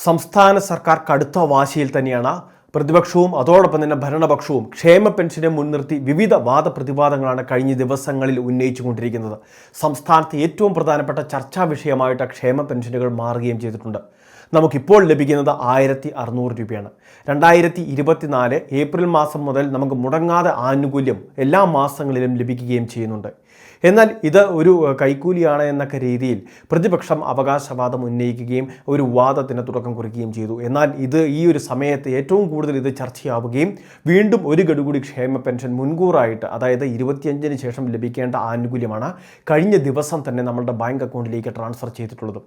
സംസ്ഥാന സർക്കാർ കടുത്ത വാശിയിൽ തന്നെയാണ്. പ്രതിപക്ഷവും അതോടൊപ്പം തന്നെ ഭരണപക്ഷവും ക്ഷേമ പെൻഷനെ മുൻനിർത്തി വിവിധ വാദപ്രതിവാദങ്ങളാണ് കഴിഞ്ഞ ദിവസങ്ങളിൽ ഉന്നയിച്ചുകൊണ്ടിരിക്കുന്നത്. സംസ്ഥാനത്ത് ഏറ്റവും പ്രധാനപ്പെട്ട ചർച്ചാ വിഷയമായിട്ട് ക്ഷേമ പെൻഷനുകൾ മാറുകയും ചെയ്തിട്ടുണ്ട്. നമുക്കിപ്പോൾ ലഭിക്കുന്നത് 1600 രൂപയാണ്. 2024 ഏപ്രിൽ മാസം മുതൽ നമുക്ക് മുടങ്ങാതെ ആനുകൂല്യം എല്ലാ മാസങ്ങളിലും ലഭിക്കുകയും ചെയ്യുന്നുണ്ട്. എന്നാൽ ഇത് ഒരു കൈക്കൂലിയാണ് എന്നൊക്കെ രീതിയിൽ പ്രതിപക്ഷം അവകാശവാദം ഉന്നയിക്കുകയും ഒരു വാദത്തിന് തുടക്കം കുറിക്കുകയും ചെയ്തു. എന്നാൽ ഈ ഒരു സമയത്ത് ഏറ്റവും കൂടുതൽ ഇത് ചർച്ചയാവുകയും വീണ്ടും ഒരു ഗഡു കൂടി ക്ഷേമ പെൻഷൻ മുൻകൂറായിട്ട്, അതായത് 25-ന് ശേഷം ലഭിക്കേണ്ട ആനുകൂല്യമാണ് കഴിഞ്ഞ ദിവസം തന്നെ നമ്മളുടെ ബാങ്ക് അക്കൗണ്ടിലേക്ക് ട്രാൻസ്ഫർ ചെയ്തിട്ടുള്ളത്.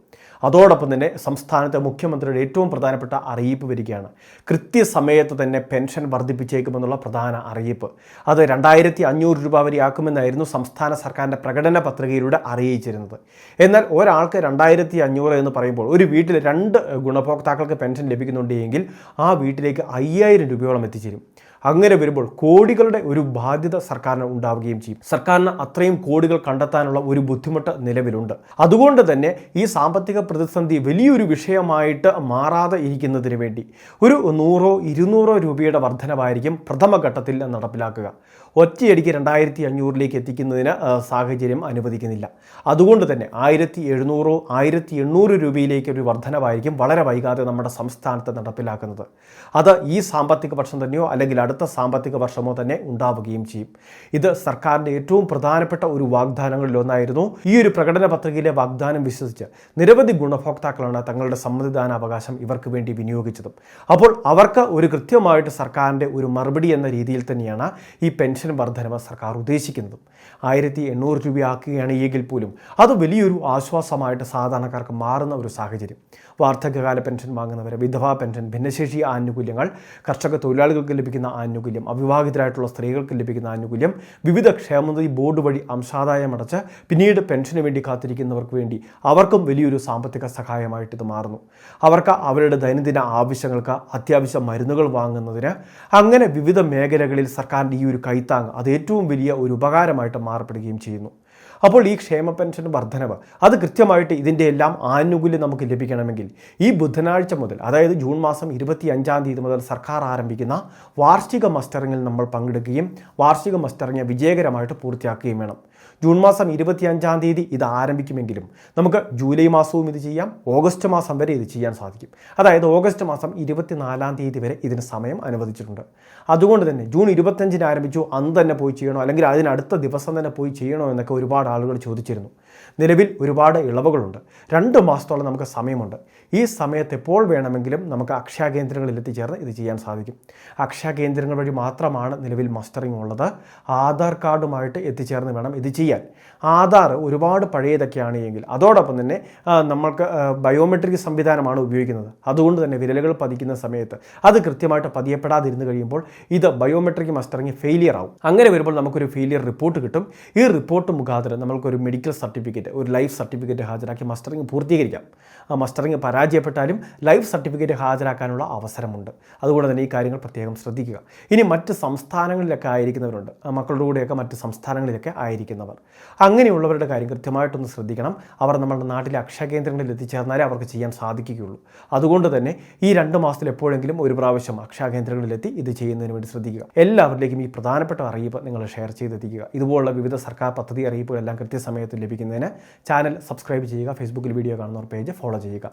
അതോടൊപ്പം തന്നെ സംസ്ഥാനത്തെ മുഖ്യമന്ത്രിയുടെ ഏറ്റവും പ്രധാനപ്പെട്ട അറിയിപ്പ് വരികയാണ്. കൃത്യസമയത്ത് തന്നെ പെൻഷൻ വർദ്ധിപ്പിച്ചേക്കുമെന്നുള്ള പ്രധാന അറിയിപ്പ്. അത് 2500 രൂപ വരെയാക്കുമെന്നായിരുന്നു സംസ്ഥാന സർക്കാരിൻ്റെ പ്രകടന പത്രികയിലൂടെ അറിയിച്ചിരുന്നത്. എന്നാൽ ഒരാൾക്ക് 2500 എന്ന് പറയുമ്പോൾ ഒരു വീട്ടിൽ 2 ഗുണഭോക്താക്കൾക്ക് പെൻഷൻ ലഭിക്കുന്നുണ്ടെങ്കിൽ ആ വീട്ടിലേക്ക് 5000 രൂപയോളം എത്തിച്ചേരും. അങ്ങനെ വരുമ്പോൾ കോടികളുടെ ഒരു ബാധ്യത സർക്കാരിന് ഉണ്ടാവുകയും ചെയ്യും. സർക്കാരിന് അത്രയും കോടികൾ കണ്ടെത്താനുള്ള ഒരു ബുദ്ധിമുട്ട് നിലവിലുണ്ട്. അതുകൊണ്ട് തന്നെ ഈ സാമ്പത്തിക പ്രതിസന്ധി വലിയൊരു വിഷയമായിട്ട് മാറാതെ ഇരിക്കുന്നതിന് വേണ്ടി ഒരു 100-200 രൂപയുടെ വർധനവായിരിക്കും പ്രഥമഘട്ടത്തിൽ നടപ്പിലാക്കുക. ഒറ്റയടിക്ക് 2500 എത്തിക്കുന്നതിന് സാഹചര്യം അനുവദിക്കുന്നില്ല. അതുകൊണ്ട് തന്നെ 1700-1800 രൂപയിലേക്ക് ഒരു വർധനവായിരിക്കും വളരെ വൈകാതെ നമ്മുടെ സംസ്ഥാനത്ത് നടപ്പിലാക്കുന്നത്. അത് ഈ സാമ്പത്തിക വർഷം തന്നെയോ അല്ലെങ്കിൽ അടുത്ത സാമ്പത്തിക വർഷമോ തന്നെ ഉണ്ടാവുകയും ചെയ്യും. ഇത് സർക്കാരിൻ്റെ ഏറ്റവും പ്രധാനപ്പെട്ട ഒരു വാഗ്ദാനങ്ങളിലൊന്നായിരുന്നു. ഈ ഒരു പ്രകടന പത്രികയിലെ വാഗ്ദാനം വിശ്വസിച്ച് നിരവധി ഗുണഭോക്താക്കളാണ് തങ്ങളുടെ സമ്മതിദാനാവകാശം ഇവർക്ക് വേണ്ടി വിനിയോഗിച്ചതും. അപ്പോൾ അവർക്ക് ഒരു കൃത്യമായിട്ട് സർക്കാരിൻ്റെ ഒരു മറുപടി എന്ന രീതിയിൽ തന്നെയാണ് ഈ പെൻഷൻ വർധനവ് സർക്കാർ ഉദ്ദേശിക്കുന്നതും. 1800 രൂപയാക്കുകയാണ് എങ്കിൽ പോലും അത് വലിയൊരു ആശ്വാസമായിട്ട് സാധാരണക്കാർക്ക് മാറുന്ന ഒരു സാഹചര്യം. വാർദ്ധക്യകാല പെൻഷൻ വാങ്ങുന്നവരെ, വിധവാ പെൻഷൻ, ഭിന്നശേഷി ആനുകൂല്യങ്ങൾ, കർഷക തൊഴിലാളികൾക്ക് ലഭിക്കുന്ന ആനുകൂല്യം, അവിവാഹിതരായിട്ടുള്ള സ്ത്രീകൾക്ക് ലഭിക്കുന്ന ആനുകൂല്യം, വിവിധ ക്ഷേമനിധി ബോർഡ് വഴി അംശാദായം അടച്ച് പിന്നീട് പെൻഷന് വേണ്ടി കാത്തിരിക്കുന്നവർക്ക് വേണ്ടി അവർക്കും വലിയൊരു സാമ്പത്തിക സഹായമായിട്ട് ഇത് മാറുന്നു. അവർക്ക് അവരുടെ ദൈനംദിന ആവശ്യങ്ങൾക്ക് അത്യാവശ്യ മരുന്നുകൾ വാങ്ങുന്നതിന്, അങ്ങനെ വിവിധ മേഖലകളിൽ സർക്കാരിൻ്റെ ഈ ഒരു കൈത്താങ് അത് ഏറ്റവും വലിയ ഒരു ഉപകാരമായിട്ട് മാറപ്പെടുകയും ചെയ്യുന്നു. അപ്പോൾ ഈ ക്ഷേമ പെൻഷൻ വർധനവ് അത് കൃത്യമായിട്ട് ഇതിൻ്റെ എല്ലാം ആനുകൂല്യം നമുക്ക് ലഭിക്കണമെങ്കിൽ ഈ ബുധനാഴ്ച മുതൽ, അതായത് ജൂൺ മാസം 25-ാം തീയതി മുതൽ സർക്കാർ ആരംഭിക്കുന്ന വാർഷിക മസ്റ്ററിങ്ങിൽ നമ്മൾ പങ്കെടുക്കുകയും വാർഷിക മസ്റ്ററിങ് വിജയകരമായിട്ട് പൂർത്തിയാക്കുകയും വേണം. ജൂൺ മാസം 25-ാം തീയതി ഇത് ആരംഭിക്കുമെങ്കിലും നമുക്ക് ജൂലൈ മാസവും ഇത് ചെയ്യാം, ഓഗസ്റ്റ് മാസം വരെ ഇത് ചെയ്യാൻ സാധിക്കും. അതായത് ഓഗസ്റ്റ് മാസം 24-ാം തീയതി വരെ ഇതിന് സമയം അനുവദിച്ചിട്ടുണ്ട്. അതുകൊണ്ട് തന്നെ ജൂൺ 25-ന് ആരംഭിച്ചു, അന്ന് തന്നെ പോയി ചെയ്യണോ അല്ലെങ്കിൽ അതിനടുത്ത ദിവസം തന്നെ പോയി ചെയ്യണോ എന്നൊക്കെ ഒരുപാട് ആളുകൾ ചോദിച്ചിരുന്നു. നിലവിൽ ഒരുപാട് ഇളവുകളുണ്ട്. 2 മാസത്തോളം നമുക്ക് സമയമുണ്ട്. ഈ സമയത്ത് എപ്പോൾ വേണമെങ്കിലും നമുക്ക് അക്ഷയ കേന്ദ്രങ്ങളിൽ എത്തിച്ചേർന്ന് ഇത് ചെയ്യാൻ സാധിക്കും. അക്ഷയ കേന്ദ്രങ്ങൾ വഴി മാത്രമാണ് നിലവിൽ മസ്റ്ററിംഗ് ഉള്ളത്. ആധാർ കാർഡുമായിട്ട് എത്തിച്ചേർന്ന് വേണം ഇത് ചെയ്യാൻ. ആധാർ ഒരുപാട് പഴയതൊക്കെയാണ് എങ്കിൽ അതോടൊപ്പം തന്നെ നമ്മൾക്ക് ബയോമെട്രിക് സംവിധാനമാണ് ഉപയോഗിക്കുന്നത്. അതുകൊണ്ട് തന്നെ വിരലുകൾ പതിക്കുന്ന സമയത്ത് അത് കൃത്യമായിട്ട് പതിയപ്പെടാതിരുന്ന് കഴിയുമ്പോൾ ഇത് ബയോമെട്രിക് മസ്റ്ററിങ് ഫെയിലിയർ ആവും. അങ്ങനെ വരുമ്പോൾ നമുക്കൊരു ഫെയിലിയർ റിപ്പോർട്ട് കിട്ടും. ഈ റിപ്പോർട്ട് മുഖാന്തരം നമ്മൾക്കൊരു മെഡിക്കൽ സർട്ടിഫിക്കറ്റ്, ഒരു ലൈഫ് സർട്ടിഫിക്കറ്റ് ഹാജരാക്കി മസ്റ്ററിങ് പൂർത്തീകരിക്കാം. ആ മസ്റ്ററിങ് പരാജയപ്പെട്ടാലും ലൈഫ് സർട്ടിഫിക്കറ്റ് ഹാജരാക്കാനുള്ള അവസരമുണ്ട്. അതുകൊണ്ട് തന്നെ ഈ കാര്യങ്ങൾ പ്രത്യേകം ശ്രദ്ധിക്കുക. ഇനി മറ്റ് സംസ്ഥാനങ്ങളിലൊക്കെ ആയിരിക്കുന്നവരുണ്ട്, മക്കളുടെ കൂടെയൊക്കെ മറ്റ് സംസ്ഥാനങ്ങളിലൊക്കെ ആയിരിക്കുന്നവർ, അങ്ങനെയുള്ളവരുടെ കാര്യം കൃത്യമായിട്ടൊന്ന് ശ്രദ്ധിക്കണം. അവർ നമ്മുടെ നാട്ടിലെ അക്ഷയ കേന്ദ്രങ്ങളിൽ എത്തിച്ചേർന്നാലേ അവർക്ക് ചെയ്യാൻ സാധിക്കുകയുള്ളൂ. അതുകൊണ്ട് തന്നെ ഈ 2 മാസത്തിൽ എപ്പോഴെങ്കിലും ഒരു പ്രാവശ്യം അക്ഷയ കേന്ദ്രങ്ങളിലെത്തി ഇത് ചെയ്യുന്നതിന് വേണ്ടി ശ്രദ്ധിക്കുക. എല്ലാവരിലേക്കും ഈ പ്രധാനപ്പെട്ട അറിയിപ്പ് നിങ്ങൾ ഷെയർ ചെയ്തെത്തിക്കുക. ഇതുപോലുള്ള വിവിധ സർക്കാർ പദ്ധതി അറിയിപ്പുകളെല്ലാം കൃത്യസമയത്ത് ലഭിക്കുന്നതിന് ചാനൽ സബ്സ്ക്രൈബ് ചെയ്യുക. ഫേസ്ബുക്കിൽ വീഡിയോ കാണുന്നവർ പേജ് ഫോളോ ചെയ്യുക.